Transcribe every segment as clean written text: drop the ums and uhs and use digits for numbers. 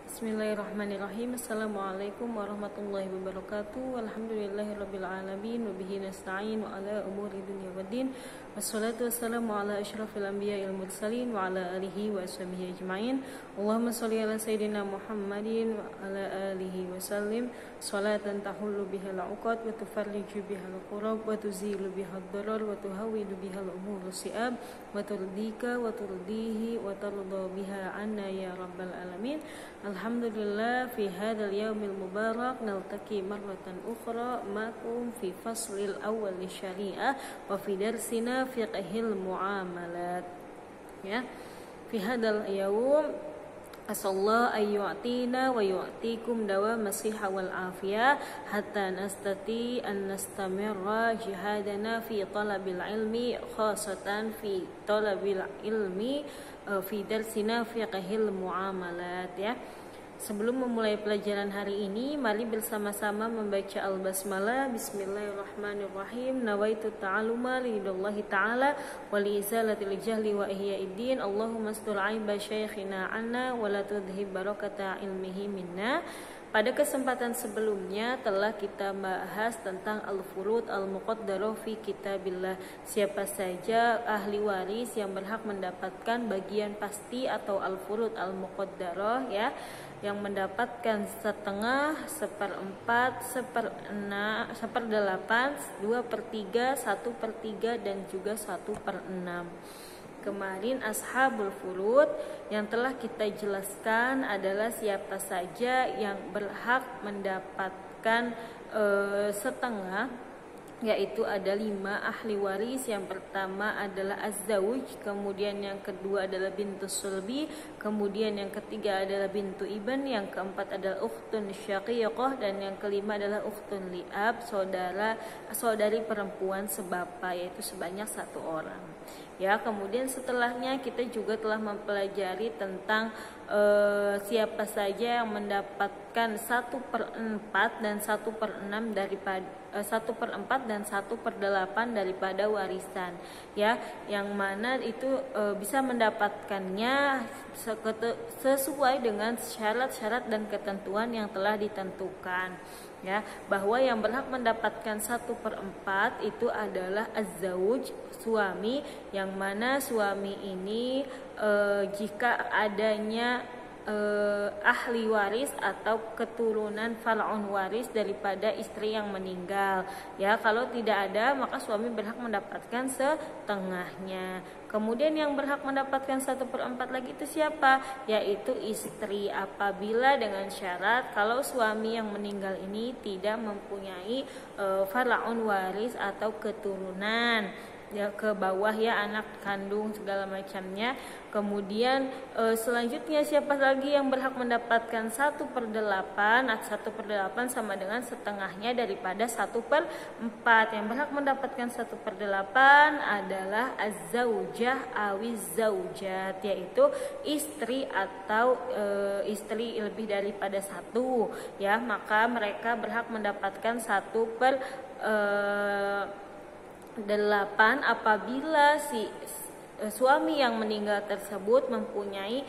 Bismillahirrahmanirrahim. Assalamualaikum warahmatullahi wabarakatuh. Alhamdulillahirabbil alamin wa bihi nasta'in wa ala umuri dunya waddin. Wassalatu wassalamu ala asyrafil anbiya'il mursalin wa ala alihi wa ashabihi ajmain. Allahumma shalli ala sayyidina Muhammadin wa ala alihi wa sallim salatan tahullu bihal 'uqad wa tufarriju bihal qurab wa tuzilu bihal darar wa tuhawwidu bihal umur si'ab wa turdika wa turdihi wa tarda biha anna ya rabbal alamin. Alhamdulillah fi hadzal yaumil mubarak naltaqi marratan ukhra ma'akum fi faslil awwal syariah wa fi darsina fiqhil muamalat. Ya, fi hadzal yaum asallahu ay yu'tina wa yu'tikum dawam as-sihha wal afiyah hatta nastati an nastamirra jihadana fi talabil ilmi khasatan fi talabil ilmi fi darsina fiqhil muamalat. Ya, sebelum memulai pelajaran hari ini, mari bersama-sama membaca al-basmalah. Bismillahirrahmanirrahim. Nawaitu ta'aluma lillahi ta'ala wa li izalatil jahli wa ihyaiddin. Allahumma astur aiba syekhina anna wa la tudhib barakata ilmihi minna. Pada kesempatan sebelumnya telah kita bahas tentang al-furud al-muqaddarah fi kitabillah. Siapa saja ahli waris yang berhak mendapatkan bagian pasti atau al-furud al-muqaddarah, ya, yang mendapatkan setengah, seperempat, seperenam, seperdelapan, 2/3, 1/3 dan juga 1/6. Kemarin ashabul furud yang telah kita jelaskan adalah siapa saja yang berhak mendapatkan setengah, yaitu ada 5 ahli waris. Yang pertama adalah az-zawj, kemudian yang kedua adalah bintu sulbi, kemudian yang ketiga adalah bintu ibn, yang keempat adalah ukhtun syaqiqah, dan yang kelima adalah ukhtun li'ab, saudari perempuan sebapa, yaitu sebanyak 1 orang. Ya, kemudian setelahnya kita juga telah mempelajari tentang siapa saja yang mendapatkan 1/4 dan 1/6 daripada 1/4 dan 1/8 daripada warisan, ya, yang mana itu bisa mendapatkannya sesuai dengan syarat-syarat dan ketentuan yang telah ditentukan, ya, bahwa yang berhak mendapatkan 1/4 itu adalah az-zawj, suami, yang mana suami ini jika adanya ahli waris atau keturunan far'un waris daripada istri yang meninggal, ya. Kalau tidak ada, maka suami berhak mendapatkan setengahnya. Kemudian yang berhak mendapatkan 1/4 lagi itu siapa? Yaitu istri, apabila dengan syarat kalau suami yang meninggal ini tidak mempunyai far'un waris atau keturunan, ya, ke bawah, ya, anak kandung segala macamnya. Kemudian selanjutnya siapa lagi yang berhak mendapatkan 1/8? 1/8 sama dengan setengahnya daripada 1/4. Yang berhak mendapatkan 1/8 adalah az-zaujah awiz zaujat, yaitu istri atau istri lebih daripada 1, ya, maka mereka berhak mendapatkan 1/8 apabila si suami yang meninggal tersebut mempunyai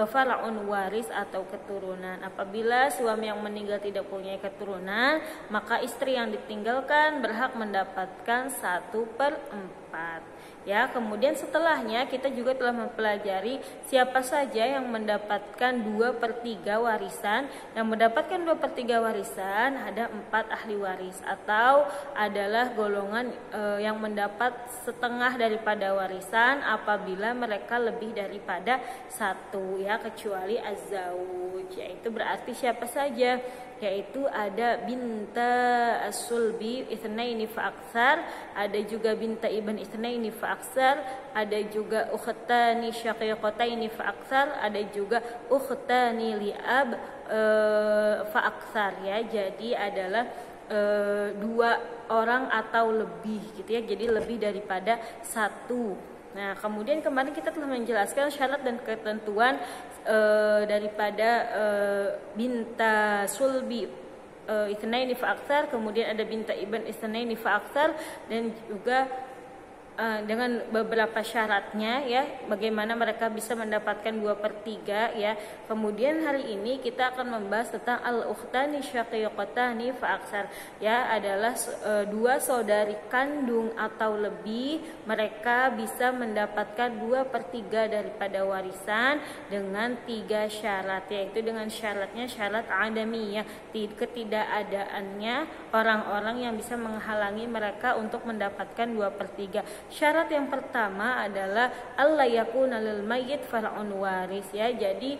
far'un waris atau keturunan. Apabila suami yang meninggal tidak punya keturunan, maka istri yang ditinggalkan berhak mendapatkan 1/4. Ya, kemudian setelahnya kita juga telah mempelajari siapa saja yang mendapatkan 2/3 warisan. Yang mendapatkan 2/3 warisan ada 4 ahli waris, atau adalah golongan yang mendapat setengah daripada warisan apabila mereka lebih daripada 1, ya, kecuali az-zawj, yaitu berarti siapa saja, yaitu ada binta as-sulbi itsnaini fa aktsar, ada juga binta ibn itsnaini fa aktsar, ada juga ukhtani syaqiqataini fa aktsar, ada juga ukhtani li'ab fa aktsar, ya. Jadi adalah 2 orang atau lebih, gitu, ya. Jadi lebih daripada 1. Nah, kemudian kemarin kita telah menjelaskan syarat dan ketentuan daripada binta sulbi itsnaini fa aktsar, kemudian ada binta ibn itsnaini fa aktsar, dan juga dengan beberapa syaratnya ya, bagaimana mereka bisa mendapatkan 2/3 ya. Kemudian hari ini kita akan membahas tentang al-ukhtani syaqiqatani fa aksar ya, adalah dua saudari kandung atau lebih, mereka bisa mendapatkan 2/3 daripada warisan dengan 3 syarat, yaitu dengan syaratnya syarat adamiyah, ketidakadaannya orang-orang yang bisa menghalangi mereka untuk mendapatkan 2/3. Syarat yang pertama adalah alla yakuna lil mayyit far'un waris ya. Jadi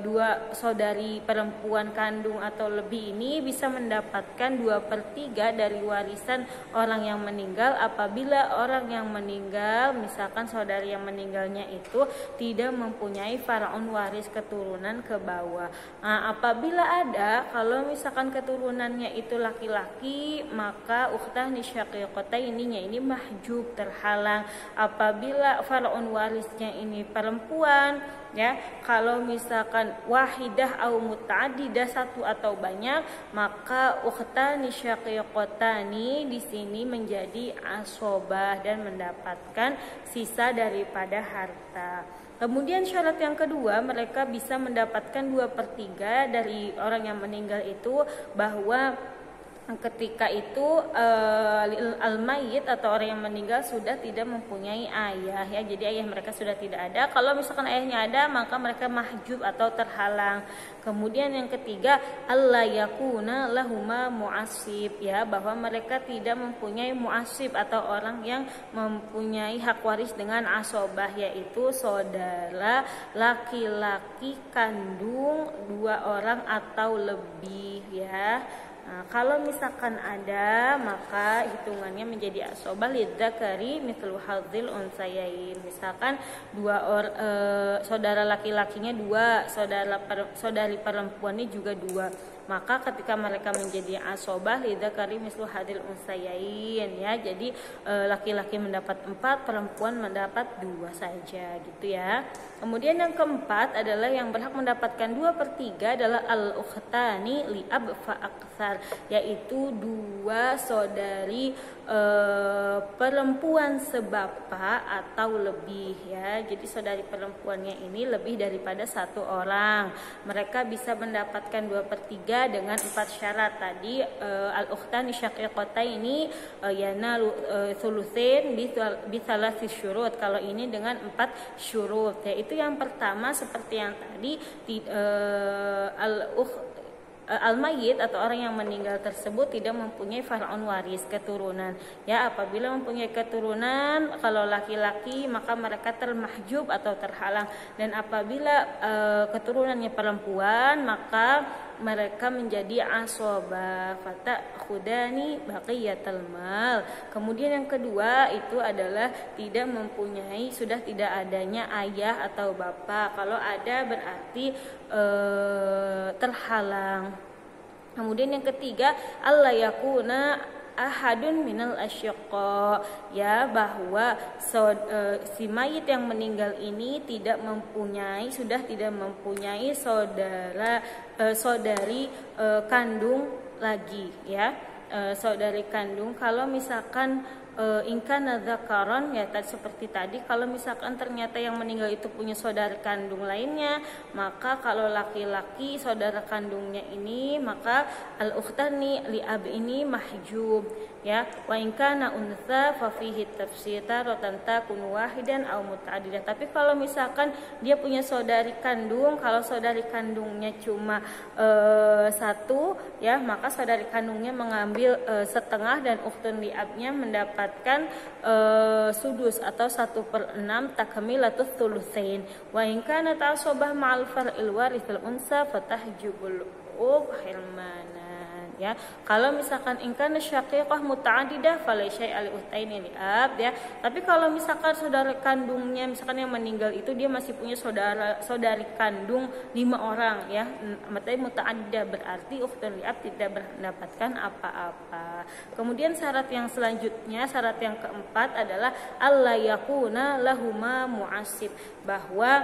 dua saudari perempuan kandung atau lebih ini bisa mendapatkan 2/3 dari warisan orang yang meninggal apabila orang yang meninggal, misalkan saudari yang meninggalnya itu tidak mempunyai far'un waris, keturunan ke bawah. Nah, apabila ada, kalau misalkan keturunannya itu laki-laki, maka ukhtani syaqiqataininya ini mahjub, terhalang. Apabila far'un warisnya ini perempuan ya, kalau misalkan wahidah atau muta'addidah, satu atau banyak, maka ukhtani syaqiqatani di sini menjadi asobah dan mendapatkan sisa daripada harta. Kemudian syarat yang kedua, mereka bisa mendapatkan 2/3 dari orang yang meninggal itu, bahwa ketika itu al-mayyit atau orang yang meninggal sudah tidak mempunyai ayah ya, jadi ayah mereka sudah tidak ada. Kalau misalkan ayahnya ada, maka mereka mahjub atau terhalang. Kemudian yang ketiga, alla yakuna lahuma mu'assib ya, bahwa mereka tidak mempunyai mu'assib atau orang yang mempunyai hak waris dengan asobah, yaitu saudara laki-laki kandung 2 orang atau lebih ya. Nah, kalau misalkan ada, maka hitungannya menjadi asobah lidzakari mithlu hadzil unsayain. Misalkan saudara laki-lakinya 2, saudari perempuannya juga 2, maka ketika mereka menjadi asobah lidzakari mithlu hadzil unsayain ya. Jadi laki-laki mendapat 4, perempuan mendapat 2 saja gitu ya. Kemudian yang keempat adalah yang berhak mendapatkan 2/3 adalah al-ukhtani li ab fa aktsar, yaitu 2 saudari perempuan sebapa atau lebih ya. Jadi saudari perempuannya ini lebih daripada 1 orang, mereka bisa mendapatkan 2/3 dengan 4 syarat tadi. Al-ukhtani syaqiqataini yanalu thulutsain bi thalathi syurut. Kalau ini dengan 4 syurut, yaitu yang pertama seperti yang tadi, al-mayyit atau orang yang meninggal tersebut tidak mempunyai far'un waris, keturunan ya. Apabila mempunyai keturunan, kalau laki-laki maka mereka termahjub atau terhalang, dan apabila keturunannya perempuan maka mereka menjadi asobah fata khudani baqiyatul mal. Kemudian yang kedua itu adalah tidak mempunyai, sudah tidak adanya ayah atau bapak. Kalau ada berarti terhalang. Kemudian yang ketiga, alla yakuna ahadun minal asyqa ya, bahwa si mayit yang meninggal ini sudah tidak mempunyai saudari kandung lagi ya. Saudari kandung, kalau misalkan ingkana dzakaron ya, seperti tadi, kalau misalkan ternyata yang meninggal itu punya saudara kandung lainnya, maka kalau laki-laki saudara kandungnya ini, maka al-ukhtani li ab ini mahjub ya. Wa ingkana untha fa fihi tafsita rotan takun wahidan aw muta'addidah. Tapi kalau misalkan dia punya saudari kandung, kalau saudari kandungnya cuma 1 ya, maka saudari kandungnya mengambil setengah, dan ukhtun li abnya mendapat sudus atau 1/6 takmilatus tsulusain. Wa in kana ta'asobah ma'al far'il warithil unsa fatahjubul hirmanan ya. Kalau misalkan in kana syaqiqah muta'addidah falai syai'a li ukhtaini li ab ya. Tapi kalau misalkan saudara kandungnya, misalkan yang meninggal itu dia masih punya saudari kandung 5 orang ya, matanya muta'addidah, berarti ukhtun li ab tidak mendapatkan apa-apa. Kemudian syarat yang selanjutnya, syarat yang keempat adalah alla yakuna lahuma mu'assib, bahwa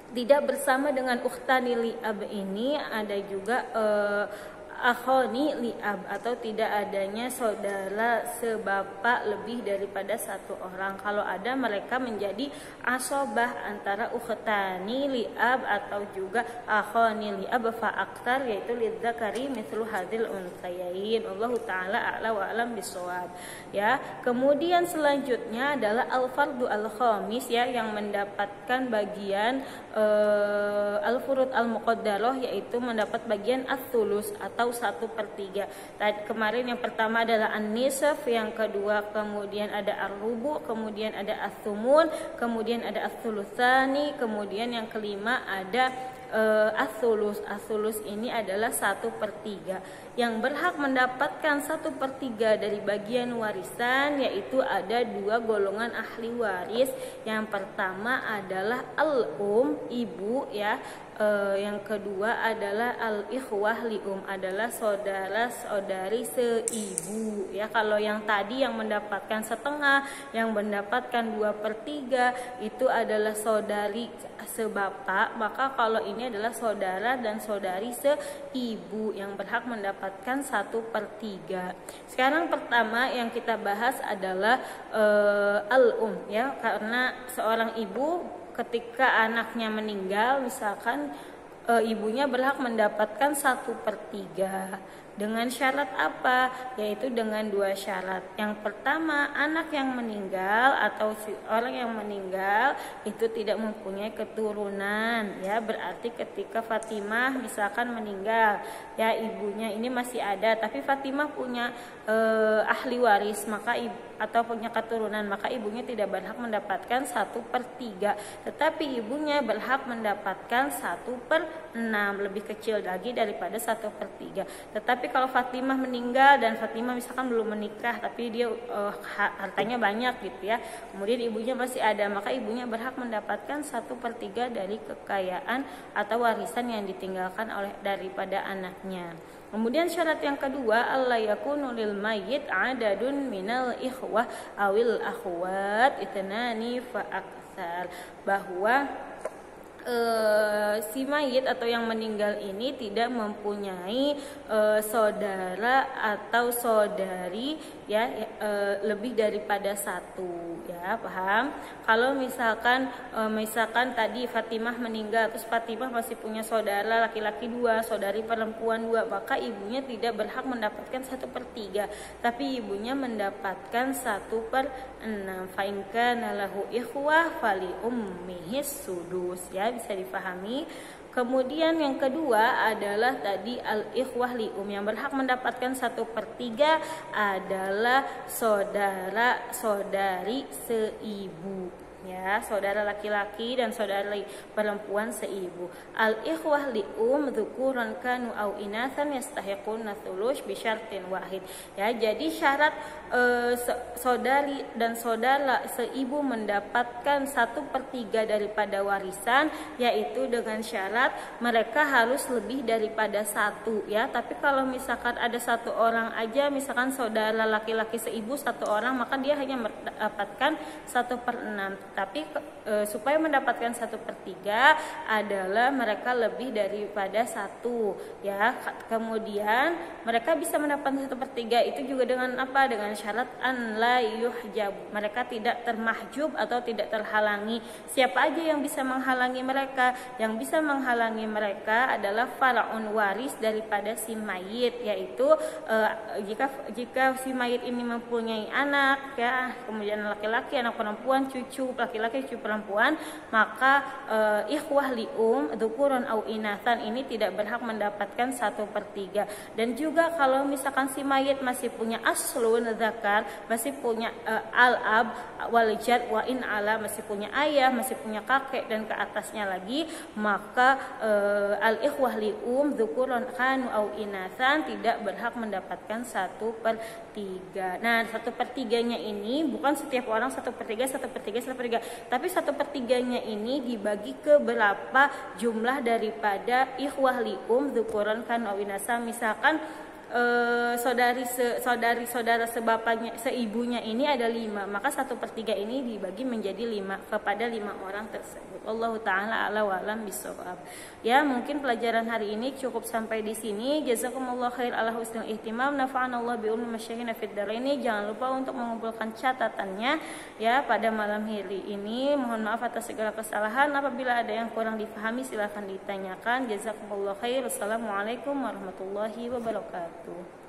tidak bersama dengan ukhtani li ab ini ada juga akhoni liab atau tidak adanya saudara sebapak lebih daripada satu orang. Kalau ada, mereka menjadi asobah antara ukhtani liab atau juga akhoni liab fa aktar, yaitu lidzakari mithlu hadil unsayain. Allahu taala a'la wa alam bisawab. Ya, kemudian selanjutnya adalah al-fardu al-khamis, ya, yang mendapatkan bagian al-furud al-muqaddarah, yaitu mendapat bagian ats-tsulus atau 1/3. Tadi kemarin yang pertama adalah an-nisf, yang kedua kemudian ada ar-rubu, kemudian ada ats-tsumun, kemudian ada ats-tsulusani, kemudian yang kelima ada ats-tsulus. Ats-tsulus ini adalah 1/3. Yang berhak mendapatkan 1/3 dari bagian warisan yaitu ada dua golongan ahli waris. Yang pertama adalah ibu, ya. Yang kedua adalah al-ikhwah lium, adalah saudara-saudari seibu, ya. Kalau yang tadi yang mendapatkan setengah, yang mendapatkan 2/3 itu adalah saudari sebapak, maka kalau ini adalah saudara dan saudari seibu yang berhak mendapatkan 1/3. Sekarang pertama yang kita bahas adalah ya, karena seorang ibu ketika anaknya meninggal, misalkan ibunya berhak mendapatkan 1/3 dengan syarat apa? Yaitu dengan dua syarat. Yang pertama, anak yang meninggal atau orang yang meninggal itu tidak mempunyai keturunan, ya. Berarti ketika Fatimah misalkan meninggal, ya, ibunya ini masih ada, tapi Fatimah punya ahli waris, maka atau punya keturunan, maka ibunya tidak berhak mendapatkan 1/3, tetapi ibunya berhak mendapatkan 1/6, lebih kecil lagi daripada 1/3. Tetapi kalau Fatimah meninggal dan Fatimah misalkan belum menikah, tapi dia hartanya banyak gitu, ya, kemudian ibunya masih ada, maka ibunya berhak mendapatkan 1/3 dari kekayaan atau warisan yang ditinggalkan daripada anaknya. Kemudian syarat yang kedua, alla yakunu lil mayyit adadun minal ikhwah awil akhwat itnani fa aktsar, bahwa si mayit atau yang meninggal ini tidak mempunyai saudara atau saudari, ya, lebih daripada satu, ya, paham? Kalau misalkan tadi Fatimah meninggal, terus Fatimah masih punya saudara laki-laki 2, saudari perempuan 2, maka ibunya tidak berhak mendapatkan 1/3, tapi ibunya mendapatkan 1/6. Fa in kana lahu ikhwah fali ummihis sudus, ya, bisa dipahami. Kemudian yang kedua adalah tadi al-ikhwah lium, yang berhak mendapatkan 1/3 adalah saudara-saudari seibu, ya, saudara laki-laki dan saudari perempuan seibu. Al-ikhwah lium dzukuran kanu au inatsan yastahiquna thuluth bi syartin wahid, ya. Jadi syarat saudari dan saudara seibu mendapatkan 1/3 daripada warisan, yaitu dengan syarat mereka harus lebih daripada satu, ya. Tapi kalau misalkan ada satu orang aja, misalkan saudara laki-laki seibu satu orang, maka dia hanya mendapatkan 1/6. Tapi supaya mendapatkan 1/3 adalah mereka lebih daripada satu, ya. Kemudian mereka bisa mendapatkan 1/3 itu juga dengan apa? Dengan syarat an la yuhjab, mereka tidak termahjub atau tidak terhalangi. Siapa aja yang bisa menghalangi mereka? Yang bisa menghalangi mereka adalah faraun waris daripada si mayit, yaitu jika si mayit ini mempunyai anak, ya, kemudian laki-laki, anak perempuan, cucu laki-laki, cucu perempuan, maka ikhwah lium dzukuran au inatsan ini tidak berhak mendapatkan 1/3. Dan juga kalau misalkan si mayit masih punya aslun zakar, masih punya al-ab wal jad wa in ala, masih punya ayah, masih punya kakek dan ke atasnya lagi, maka al-ikhwah lium dzukuran kanu au inatsan tidak berhak mendapatkan 1/3. Nah, 1/3-nya ini bukan setiap orang 1/3, 1/3, 1/3, tapi 1/3-nya ini dibagi ke berapa jumlah daripada ikhwah lium dzukuran kanu au inatsan. Misalkan saudara sebapaknya, seibunya ini ada 5, maka 1/3 ini dibagi menjadi 5 kepada 5 orang tersebut. Allahu ta'ala ala wa alam bisawab. Ya, mungkin pelajaran hari ini cukup sampai di sini. Jazakumullah khair ala husnul ihtimam. Nafa'anallah bi ulumi masyayikhina fid dharaini. Jangan lupa untuk mengumpulkan catatannya ya pada malam hari ini. Mohon maaf atas segala kesalahan. Apabila ada yang kurang dipahami silakan ditanyakan. Jazakumullah khair. Assalamualaikum warahmatullahi wabarakatuh.